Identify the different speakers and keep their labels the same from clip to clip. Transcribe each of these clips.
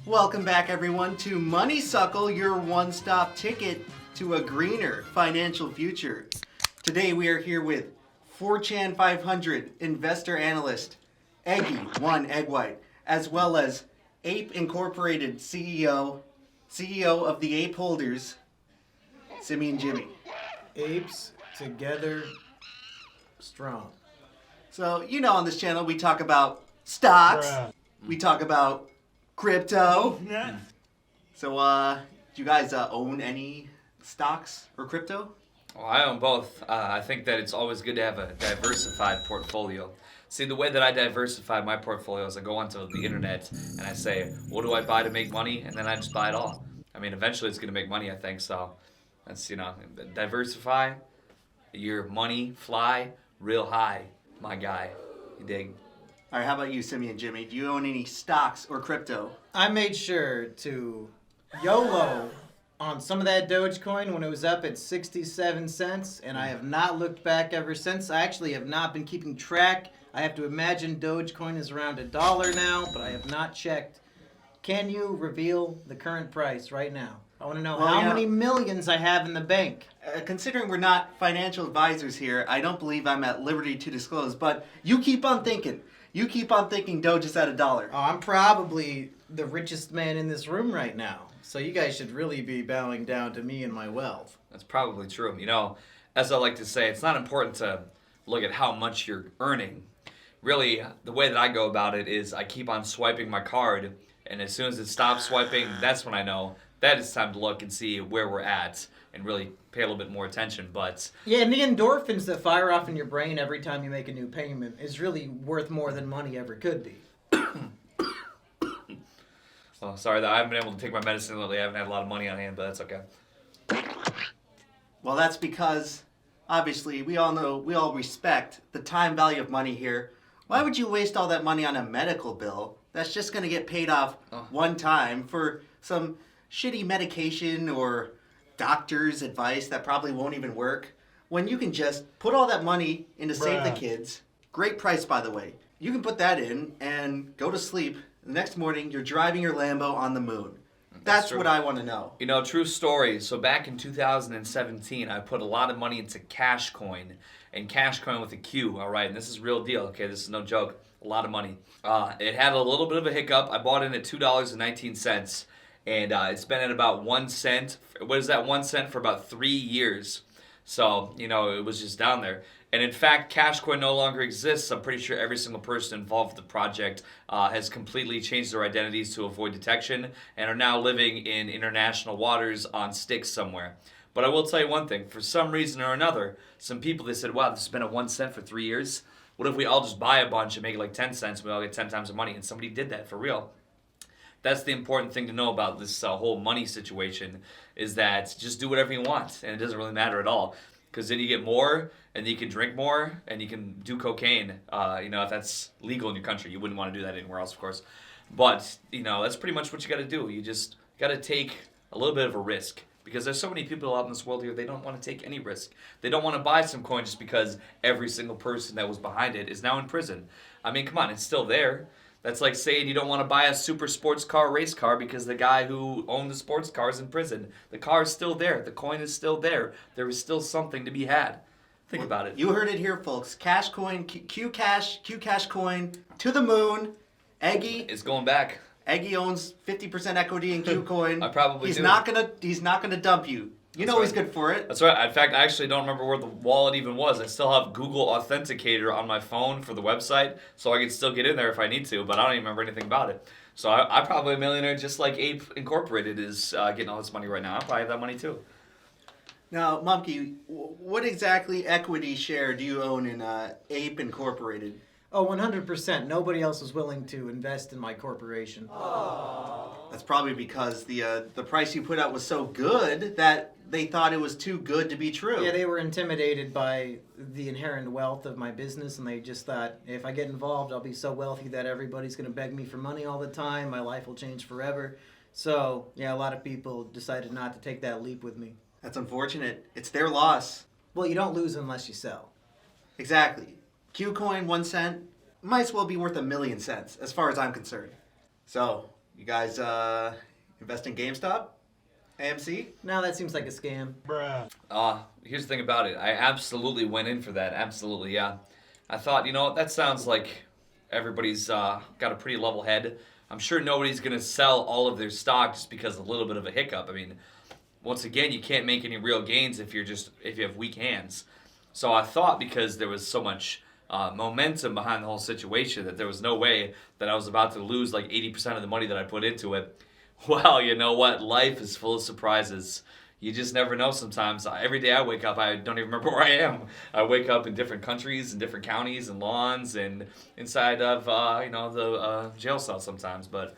Speaker 1: Welcome back, everyone, to Money Suckle, your one-stop ticket to a greener financial future. Today we are here with 4chan 500 investor analyst Eggy, EggWhite, as well as Ape Incorporated CEO of the Ape Holders, Simian Jimmy.
Speaker 2: Apes together strong.
Speaker 1: So, you know, on this channel we talk about stocks, we talk about crypto. So, do you guys own any stocks or crypto?
Speaker 3: Well, I own both. I think that it's always good to have a diversified portfolio. See, the way that I diversify my portfolio is I go onto the internet and I say, what do I buy to make money? And then I just buy it all. I mean, eventually it's going to make money, I think. So that's, diversify, your money fly real high, my guy. You dig?
Speaker 1: All right, how about you, Simian Jimmy? Do you own any stocks or crypto?
Speaker 2: I made sure to YOLO on some of that Dogecoin when it was up at 67 cents, and I have not looked back ever since. I actually have not been keeping track. I have to imagine Dogecoin is around $1 now, but I have not checked. Can you reveal the current price right now? I want to know how many millions I have in the bank.
Speaker 1: Considering we're not financial advisors here, I don't believe I'm at liberty to disclose, but you keep on thinking. You keep on thinking Doge is at $1.
Speaker 2: Oh, I'm probably the richest man in this room right now. So you guys should really be bowing down to me and my wealth.
Speaker 3: That's probably true. You know, as I like to say, it's not important to look at how much you're earning. Really, the way that I go about it is I keep on swiping my card, and as soon as it stops swiping, that's when I know that it's time to look and see where we're at and really pay a little bit more attention. But
Speaker 2: yeah, and the endorphins that fire off in your brain every time you make a new payment is really worth more than money ever could be.
Speaker 3: Oh, sorry that I haven't been able to take my medicine lately. I haven't had a lot of money on hand, but that's okay.
Speaker 1: Well, that's because, obviously, we all respect the time value of money here. Why would you waste all that money on a medical bill that's just going to get paid off one time for some shitty medication or doctor's advice that probably won't even work, when you can just put all that money into Save the Kids? Great price, by the way. You can put that in and go to sleep. The next morning, you're driving your Lambo on the moon. That's what I want to know.
Speaker 3: You know, true story. So back in 2017, I put a lot of money into Cashcoin, and Cashcoin with a Q, all right? And this is real deal, okay? This is no joke. A lot of money. It had a little bit of a hiccup. I bought in at $2.19, and it's been at about 1 cent. What is that, 1 cent for about 3 years? So, it was just down there. And in fact, Cashcoin no longer exists. I'm pretty sure every single person involved with the project has completely changed their identities to avoid detection and are now living in international waters on sticks somewhere. But I will tell you one thing. For some reason or another, some people, they said, wow, this has been at 1 cent for 3 years. What if we all just buy a bunch and make it like 10 cents and we all get 10 times the money? And somebody did that for real. That's the important thing to know about this whole money situation, is that just do whatever you want, and it doesn't really matter at all. Because then you get more, and you can drink more, and you can do cocaine, if that's legal in your country. You wouldn't want to do that anywhere else, of course. But, that's pretty much what you got to do. You just got to take a little bit of a risk. Because there's so many people out in this world here, they don't want to take any risk. They don't want to buy some coin just because every single person that was behind it is now in prison. I mean, come on, it's still there. That's like saying you don't want to buy a super sports car race car because the guy who owned the sports car is in prison. The car is still there. The coin is still there. There is still something to be had. Think about it.
Speaker 1: You heard it here, folks. Cash coin, Q Cash coin, to the moon. Eggy
Speaker 3: is going back.
Speaker 1: Eggy owns 50% equity in Q coin.
Speaker 3: I probably do.
Speaker 1: He's not gonna dump you. That's right. He's good for it.
Speaker 3: That's right. In fact, I actually don't remember where the wallet even was. I still have Google Authenticator on my phone for the website, so I can still get in there if I need to, but I don't even remember anything about it. So I'm probably a millionaire just like Ape Incorporated is getting all this money right now. I probably have that money too.
Speaker 1: Now, Monkey, what exactly equity share do you own in Ape Incorporated?
Speaker 2: Oh, 100%. Nobody else was willing to invest in my corporation.
Speaker 1: That's probably because the price you put out was so good that they thought it was too good to be true.
Speaker 2: Yeah, they were intimidated by the inherent wealth of my business, and they just thought, if I get involved, I'll be so wealthy that everybody's going to beg me for money all the time. My life will change forever. So, yeah, a lot of people decided not to take that leap with me.
Speaker 1: That's unfortunate. It's their loss.
Speaker 2: Well, you don't lose unless you sell.
Speaker 1: Exactly. Qcoin, 1 cent, might as well be worth $1,000,000 as far as I'm concerned. So, You guys invest in GameStop? AMC?
Speaker 2: No, that seems like a scam.
Speaker 3: Here's the thing about it. I absolutely went in for that. Absolutely, yeah. I thought, you know what, that sounds like everybody's got a pretty level head. I'm sure nobody's going to sell all of their stock just because of a little bit of a hiccup. I mean, once again, you can't make any real gains if you have weak hands. So I thought because there was so much momentum behind the whole situation that there was no way that I was about to lose like 80% of the money that I put into it. Well, you know what? Life is full of surprises. You just never know sometimes. Every day I wake up, I don't even remember where I am. I wake up in different countries and different counties and lawns and inside of, the jail cell sometimes. But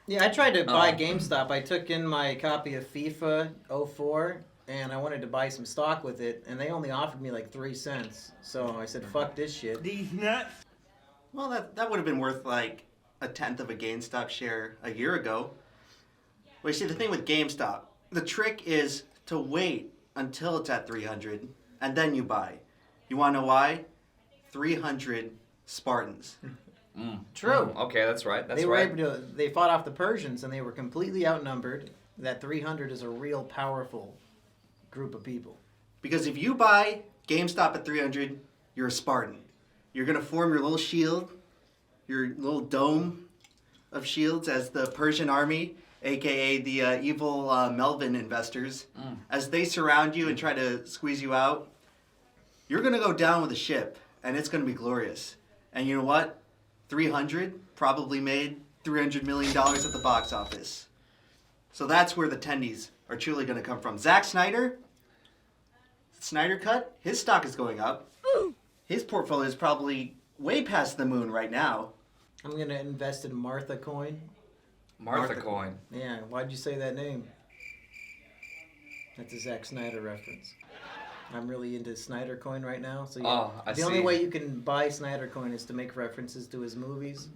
Speaker 2: Yeah, I tried to buy GameStop. I took in my copy of FIFA 04, and I wanted to buy some stock with it, and they only offered me like 3 cents. So I said, fuck this shit.
Speaker 4: These nuts.
Speaker 1: Well, that would have been worth like a tenth of a GameStop share a year ago. Well, you see, the thing with GameStop, the trick is to wait until it's at 300 and then you buy. You want to know why? 300 Spartans.
Speaker 2: True.
Speaker 3: Okay, that's right. That's
Speaker 2: They were
Speaker 3: right.
Speaker 2: able to. They fought off the Persians, and they were completely outnumbered. That 300 is a real powerful group of people.
Speaker 1: Because if you buy GameStop at 300, you're a Spartan. You're going to form your little shield, your little dome of shields as the Persian army, aka the evil Melvin investors, as they surround you and try to squeeze you out. You're going to go down with a ship, and it's going to be glorious. And you know what? 300 probably made $300 million at the box office. So that's where the tendies are truly going to come from. Zack Snyder, Snyder Cut, his stock is going up. His portfolio is probably way past the moon right now.
Speaker 2: I'm going to invest in Martha Coin.
Speaker 3: Martha Coin.
Speaker 2: Yeah, why'd you say that name? That's a Zack Snyder reference. I'm really into Snyder Coin right now. So yeah,
Speaker 3: I
Speaker 2: the only
Speaker 3: see.
Speaker 2: way you can buy Snyder Coin is to make references to his movies.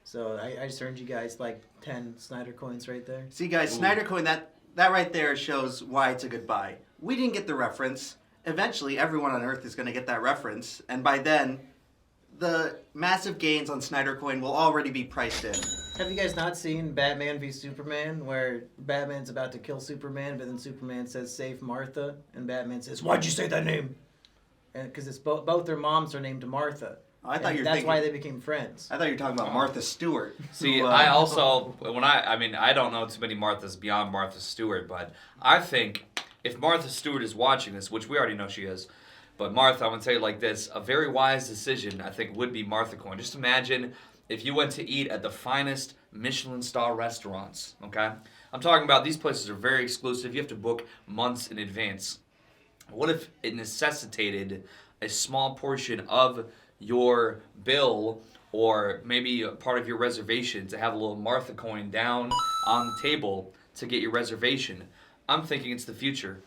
Speaker 2: So I just earned you guys like 10 Snyder Coins right there.
Speaker 1: See, guys, Snyder Coin, that right there shows why it's a good buy. We didn't get the reference. Eventually, everyone on Earth is going to get that reference. And by then, the massive gains on Snyder Coin will already be priced in.
Speaker 2: Have you guys not seen Batman v Superman, where Batman's about to kill Superman, but then Superman says, "Save Martha," and Batman says, "Why'd you say that name?" And because it's both their moms are named Martha.
Speaker 1: Oh, I thought you were
Speaker 2: that's
Speaker 1: thinking,
Speaker 2: why they became friends.
Speaker 1: I thought you were talking about Martha Stewart.
Speaker 3: See,
Speaker 1: who,
Speaker 3: I also, I don't know too many Marthas beyond Martha Stewart, but I think if Martha Stewart is watching this, which we already know she is, but Martha, I'm going to tell you like this, a very wise decision, I think, would be Martha Coin. Just imagine if you went to eat at the finest Michelin star restaurants, okay? I'm talking about these places are very exclusive. You have to book months in advance. What if it necessitated a small portion of your bill or maybe a part of your reservation to have a little Martha Coin down on the table to get your reservation? I'm thinking it's the future.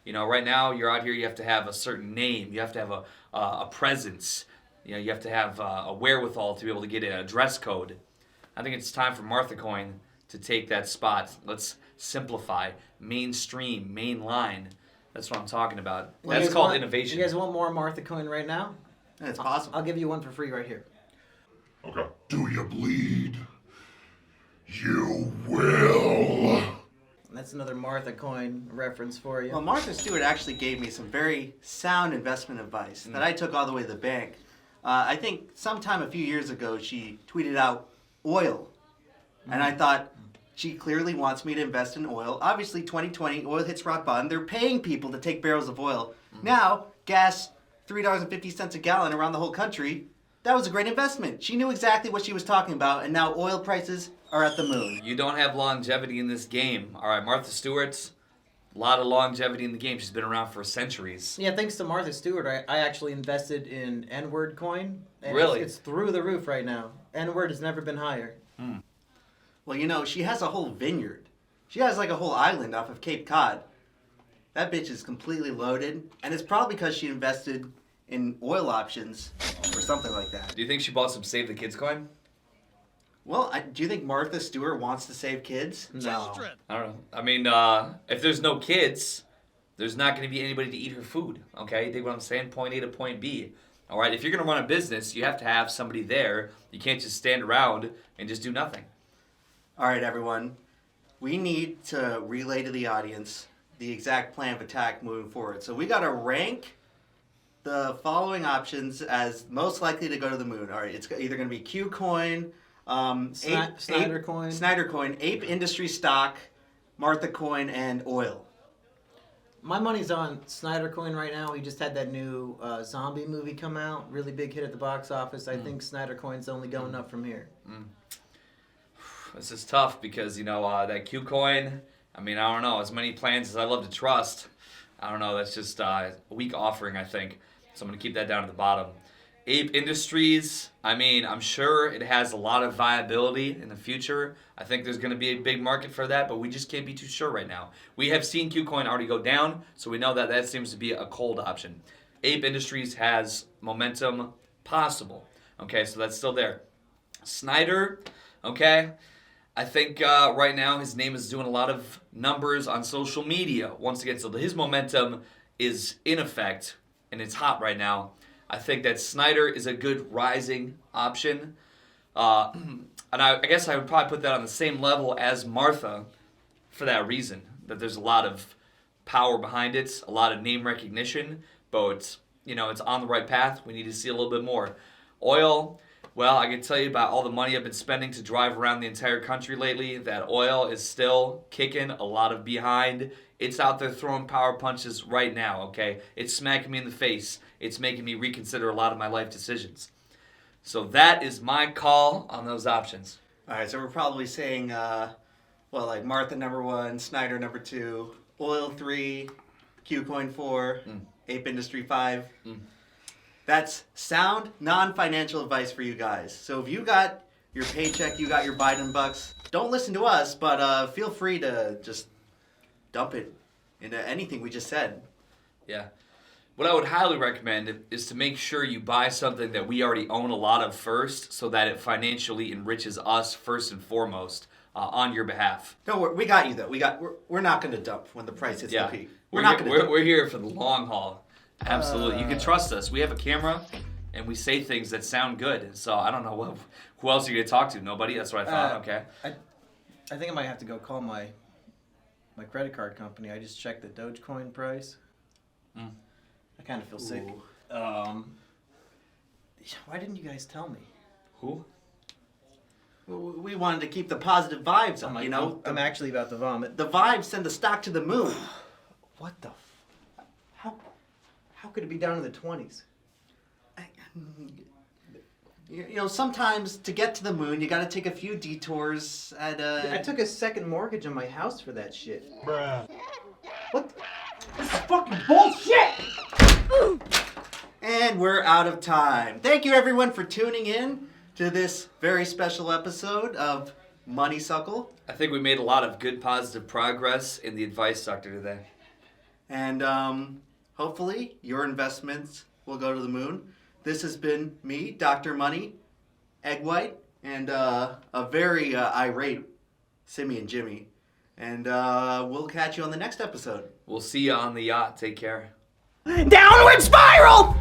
Speaker 3: You know, right now you're out here, you have to have a certain name, you have to have a presence, you know, you have to have a wherewithal to be able to get in, a dress code. I think it's time for Martha Coin to take that spot. Let's simplify, mainstream, mainline. That's what I'm talking about.
Speaker 2: Well,
Speaker 3: That's called innovation.
Speaker 2: You guys want more Martha Coin right now?
Speaker 1: It's possible.
Speaker 2: I'll give you one for free right here.
Speaker 5: Okay. Do you bleed? You will.
Speaker 2: That's another Martha Coin reference for you.
Speaker 1: Well, Martha Stewart actually gave me some very sound investment advice that I took all the way to the bank. I think sometime a few years ago she tweeted out oil. And I thought, she clearly wants me to invest in oil. Obviously, 2020, oil hits rock bottom. They're paying people to take barrels of oil. Now, gas, $3.50 a gallon around the whole country. That was a great investment. She knew exactly what she was talking about, and now oil prices are at the moon.
Speaker 3: You don't have longevity in this game. All right, Martha Stewart's a lot of longevity in the game. She's been around for centuries.
Speaker 2: Yeah, thanks to Martha Stewart, I actually invested in N-Word Coin. And
Speaker 3: Really?
Speaker 2: It's through the roof right now. N-Word has never been higher.
Speaker 1: Well, you know, she has a whole vineyard. She has like a whole island off of Cape Cod. That bitch is completely loaded, and it's probably because she invested in oil options or something like that.
Speaker 3: Do you think she bought some Save the Kids coin?
Speaker 1: Well, do you think Martha Stewart wants to save kids?
Speaker 2: No.
Speaker 3: I don't know. I mean, if there's no kids, there's not going to be anybody to eat her food. Okay, you dig what I'm saying? Point A to point B. All right, if you're going to run a business, you have to have somebody there. You can't just stand around and just do nothing.
Speaker 1: All right, everyone. We need to relay to the audience the exact plan of attack moving forward. So we got to rank the following options as most likely to go to the moon. All right, it's either going to be Q Coin,
Speaker 2: Snyder Coin,
Speaker 1: Ape Industry Stock, Martha Coin, and oil.
Speaker 2: My money's on Snyder Coin right now. We just had that new zombie movie come out. Really big hit at the box office. I think Snyder Coin's only going up from here.
Speaker 3: This is tough because, that Q coin, I don't know, as many plans as I love to trust, I don't know, that's just a weak offering, I think. So I'm going to keep that down at the bottom. Ape Industries, I'm sure it has a lot of viability in the future. I think there's going to be a big market for that, but we just can't be too sure right now. We have seen Qcoin already go down, so we know that seems to be a cold option. Ape Industries has momentum possible. Okay, so that's still there. Snyder, okay, I think right now his name is doing a lot of numbers on social media. Once again, so his momentum is in effect, and it's hot right now. I think that Snyder is a good rising option. And I guess I would probably put that on the same level as Martha for that reason, that there's a lot of power behind it, a lot of name recognition, but it's on the right path. We need to see a little bit more. Oil, well, I can tell you about all the money I've been spending to drive around the entire country lately, that oil is still kicking a lot of behind. It's out there throwing power punches right now, okay? It's smacking me in the face. It's making me reconsider a lot of my life decisions. So that is my call on those options.
Speaker 1: All right, so we're probably saying, like Martha number 1, Snyder number 2, oil 3, Qcoin 4, Ape Industry 5. That's sound, non-financial advice for you guys. So if you got your paycheck, you got your Biden bucks, don't listen to us, but feel free to just dump it into anything we just said.
Speaker 3: Yeah. What I would highly recommend is to make sure you buy something that we already own a lot of first, so that it financially enriches us first and foremost on your behalf.
Speaker 1: Don't worry, we got you though. We're not going to dump when the price hits the peak.
Speaker 3: We're here for the long haul. Absolutely. You can trust us. We have a camera, and we say things that sound good. So I don't know who else are you going to talk to? Nobody? That's what I thought. Okay.
Speaker 2: I think I might have to go call my credit card company. I just checked the Dogecoin price. I kind of feel sick. Why didn't you guys tell me?
Speaker 3: Who?
Speaker 1: We wanted to keep the positive vibes up,
Speaker 2: I'm actually about to vomit.
Speaker 1: The vibes send the stock to the moon.
Speaker 2: What the? How could it be down in the 20s?
Speaker 1: Sometimes to get to the moon, you got to take a few detours at
Speaker 2: I took a second mortgage on my house for that shit.
Speaker 4: Bruh.
Speaker 2: What? This is fucking bullshit!
Speaker 1: And we're out of time. Thank you, everyone, for tuning in to this very special episode of Money Suckle.
Speaker 3: I think we made a lot of good, positive progress in the advice sector today.
Speaker 1: And hopefully your investments will go to the moon. This has been me, Dr. Money, EggWhite, and a very irate Simian Jimmy. And we'll catch you on the next episode.
Speaker 3: We'll see you on the yacht. Take care.
Speaker 2: Downward spiral!